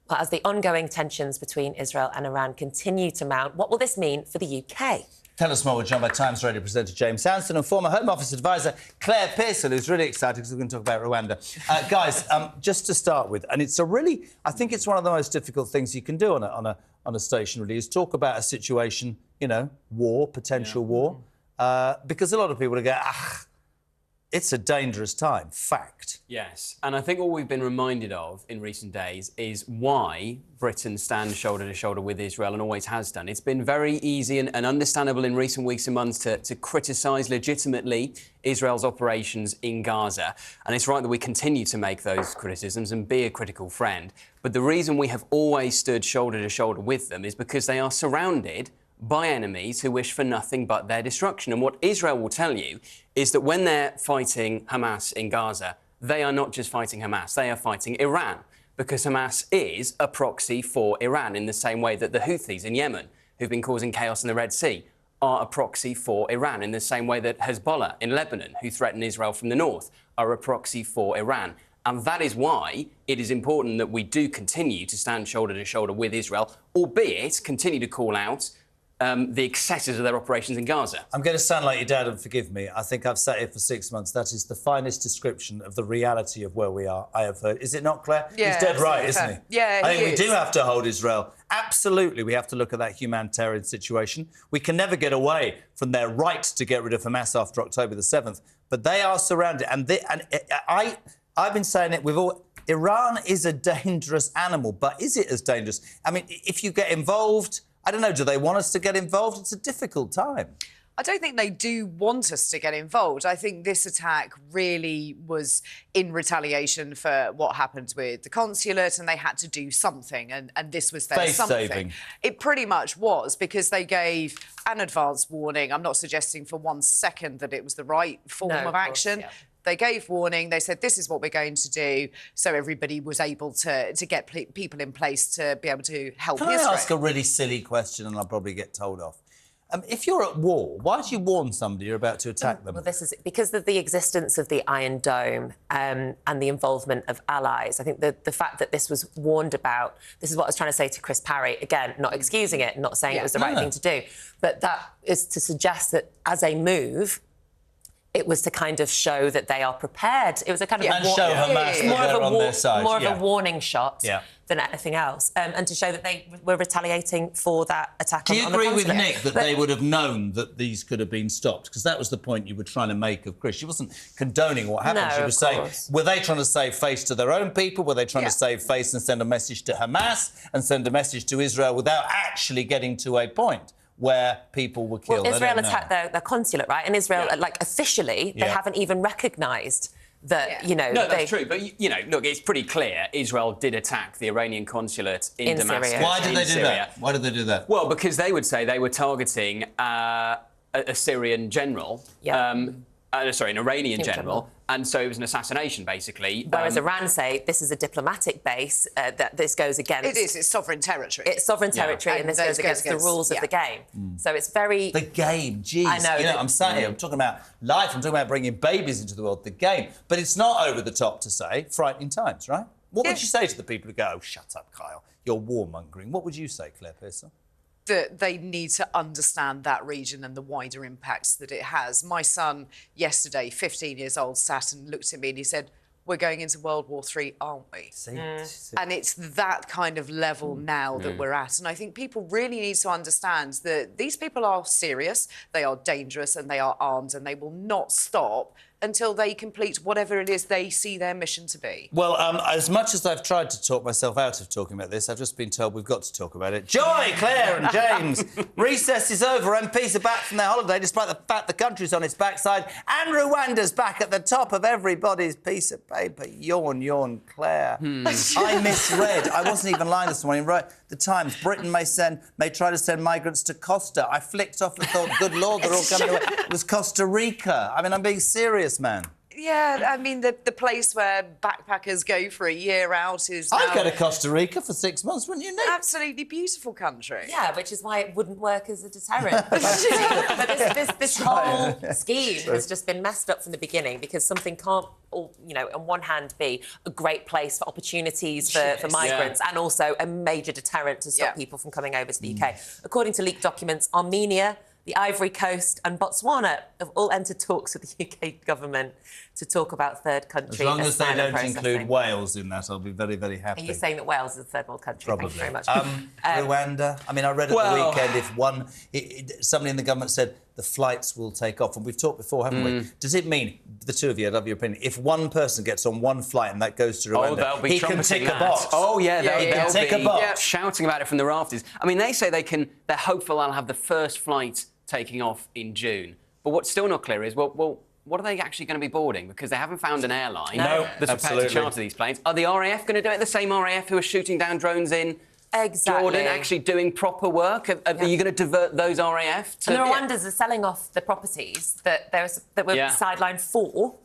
Well, as the ongoing tensions between Israel and Iran continue to mount, what will this mean for the UK? Tell us more, we're joined by Times Radio presenter James Sanson and former Home Office advisor Claire Pearson, who's really excited because we're going to talk about Rwanda. Guys, just to start with, and it's a really, I think it's one of the most difficult things you can do on a station, really, is talk about a situation, you know, war, potential war, because a lot of people will go, it's a dangerous time, fact. Yes, and I think what we've been reminded of in recent days is why Britain stands shoulder to shoulder with Israel and always has done. It's been very easy and understandable in recent weeks and months to criticise legitimately Israel's operations in Gaza. And it's right that we continue to make those criticisms and be a critical friend. But the reason we have always stood shoulder to shoulder with them is because they are surrounded by enemies who wish for nothing but their destruction. And what Israel will tell you is that when they're fighting Hamas in Gaza, they are not just fighting Hamas, they are fighting Iran, because Hamas is a proxy for Iran in the same way that the Houthis in Yemen, who've been causing chaos in the Red Sea, are a proxy for Iran, in the same way that Hezbollah in Lebanon, who threaten Israel from the north, are a proxy for Iran. And that is why it is important that we do continue to stand shoulder to shoulder with Israel, albeit continue to call out the excesses of their operations in Gaza. I'm going to sound like your dad, and forgive me. I think I've sat here for 6 months. That is the finest description of the reality of where we are I have heard. Is it not, Claire? Yeah, he's dead right, isn't he? Yeah, I think we do have to hold Israel. Absolutely, we have to look at that humanitarian situation. We can never get away from their right to get rid of Hamas after October the 7th. But they are surrounded. I've been saying it, Iran is a dangerous animal, but is it as dangerous? I mean, if you get involved, I don't know, do they want us to get involved? It's a difficult time. I don't think they do want us to get involved. I think this attack really was in retaliation for what happened with the consulate, and they had to do something, and this was their something. Face-saving. It pretty much was, because they gave an advance warning. I'm not suggesting for 1 second that it was the right form of action. Course, yeah. They gave warning. They said, this is what we're going to do. So everybody was able to get people in place to be able to help Israel. Can I ask a really silly question, and I'll probably get told off? If you're at war, why do you warn somebody you're about to attack them? Well, this is because of the existence of the Iron Dome and the involvement of allies. I think the fact that this was warned about, this is what I was trying to say to Chris Parry, again, not excusing it, not saying it was the right thing to do, but that is to suggest that as a move, it was to kind of show that they are prepared. It was a kind of... And show Hamas that they're on their side. More of a warning shot than anything else. And to show that they were retaliating for that attack on the consulate. Do you agree with Nick that they would have known that these could have been stopped? Because that was the point you were trying to make of Chris. She wasn't condoning what happened. She was saying, were they trying to save face to their own people? Were they trying to save face and send a message to Hamas and send a message to Israel without actually getting to a point where people were killed? Well, Israel attacked their consulate, right? And Israel, like, officially, they haven't even recognised that, you know... No, that's true. But, you know, look, it's pretty clear Israel did attack the Iranian consulate in Damascus. Syria. Why did they do that? Why did they do that? Well, because they would say they were targeting a Syrian general. Sorry, an Iranian general. And so it was an assassination, basically. Whereas Iran say this is a diplomatic base, that this goes against... It is, it's sovereign territory. It's sovereign territory, and this goes against the rules of the game. So it's very... The game, jeez. I know. You know, I'm sat here, I'm talking about life, I'm talking about bringing babies into the world, the game. But it's not over the top to say frightening times, right? What would you say to the people who go, oh, shut up, Kyle, you're warmongering? What would you say, Claire Pearson? That they need to understand that region and the wider impacts that it has. My son, yesterday, 15 years old, sat and looked at me and he said, we're going into World War III, aren't we? And it's that kind of level now that we're at. And I think people really need to understand that these people are serious, they are dangerous, and they are armed, and they will not stop until they complete whatever it is they see their mission to be. Well, as much as I've tried to talk myself out of talking about this, I've just been told we've got to talk about it. Joy, Claire and James! Recess is over. MPs are back from their holiday, despite the fact the country's on its backside, and Rwanda's back at the top of everybody's piece of paper. Yawn, yawn, Claire. I misread. I wasn't even lying this morning. Right, the Times. Britain may try to send migrants to Costa. I flicked off and thought, good Lord, they're all coming away. It was Costa Rica. I mean, I'm being serious, man. Yeah, I mean, the place where backpackers go for a year out is I'd now go to Costa Rica for 6 months, wouldn't you, Nick? absolutely beautiful country. Yeah, which is why it wouldn't work as a deterrent. But this whole scheme has just been messed up from the beginning because something can't, on one hand, be a great place for opportunities for migrants and also a major deterrent to stop people from coming over to the UK. According to leaked documents, Armenia, the Ivory Coast and Botswana have all entered talks with the UK government to talk about third country. As long as they asylum don't processing. include Wales in that, I'll be very, very happy. Are you saying that Wales is a third world country? Probably. Thank you very much. Rwanda. I mean, I read at the weekend if somebody in the government said the flights will take off, and we've talked before, haven't we? Does it mean, the two of you, I'd love your opinion, if one person gets on one flight and that goes to Rwanda, be he can tick a that. box? Oh, yeah, he can tick a box. Shouting about it from the rafters. I mean, they say they're hopeful they'll have the first flight taking off in June. But what's still not clear is, well, what are they actually going to be boarding? Because they haven't found an airline that's prepared to charter these planes. Are the RAF going to do it? The same RAF who are shooting down drones in Jordan, actually doing proper work? Are you going to divert those RAF to... And the Rwandans are selling off the properties that were sidelined for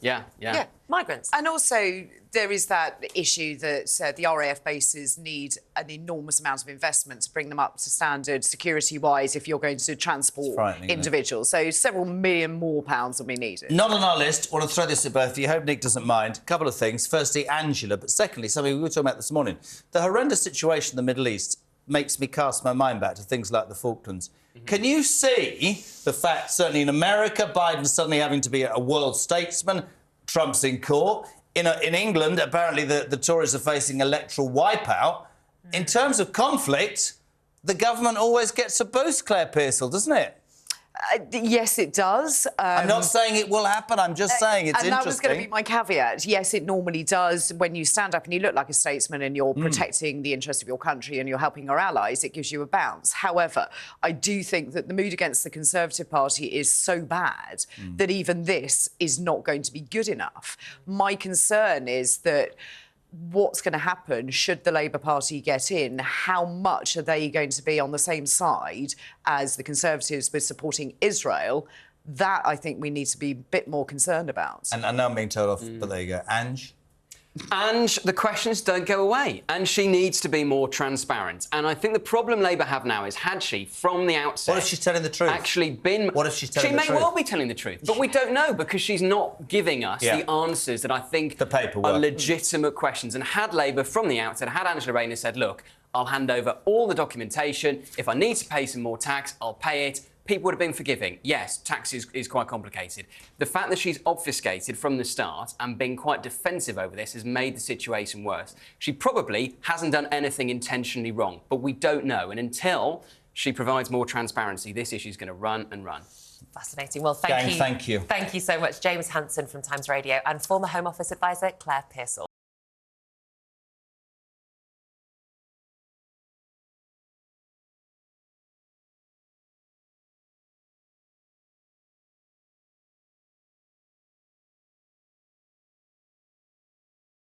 migrants. And also, there is that issue that the RAF bases need an enormous amount of investment to bring them up to standard security-wise if you're going to transport individuals. So several million more pounds will be needed. Not on our list. I want to throw this at both of you. Hope Nick doesn't mind. A couple of things. Firstly, Angela, but secondly, something we were talking about this morning. The horrendous situation in the Middle East makes me cast my mind back to things like the Falklands. Can you see the fact, certainly in America, Biden suddenly having to be a world statesman, Trump's in court. In England, apparently the Tories are facing electoral wipeout. In terms of conflict, the government always gets a boost, Claire Pearsall, doesn't it? Yes, it does. I'm not saying it will happen. I'm just saying it's interesting. And that was going to be my caveat. Yes, it normally does. When you stand up and you look like a statesman and you're protecting the interests of your country and you're helping our allies, it gives you a bounce. However, I do think that the mood against the Conservative Party is so bad that even this is not going to be good enough. My concern is that what's going to happen should the Labour Party get in? How much are they going to be on the same side as the Conservatives with supporting Israel? That, I think, we need to be a bit more concerned about. And I know I'm being told off, but there you go. Ange? And the questions don't go away. And she needs to be more transparent. And I think the problem Labour have now is, had she, from the outset... What if she's telling the truth? ...actually been... What if she's telling the truth? She may well be telling the truth, but we don't know because she's not giving us the answers that I think are legitimate questions. And had Labour, from the outset, had Angela Rayner said, look, I'll hand over all the documentation. If I need to pay some more tax, I'll pay it. People would have been forgiving. Yes, tax is quite complicated. The fact that she's obfuscated from the start and been quite defensive over this has made the situation worse. She probably hasn't done anything intentionally wrong, but we don't know. And until she provides more transparency, this issue is going to run and run. Fascinating. Well, thank you. Thank you. Thank you so much, James Hanson from Times Radio and former Home Office advisor Claire Pearsall.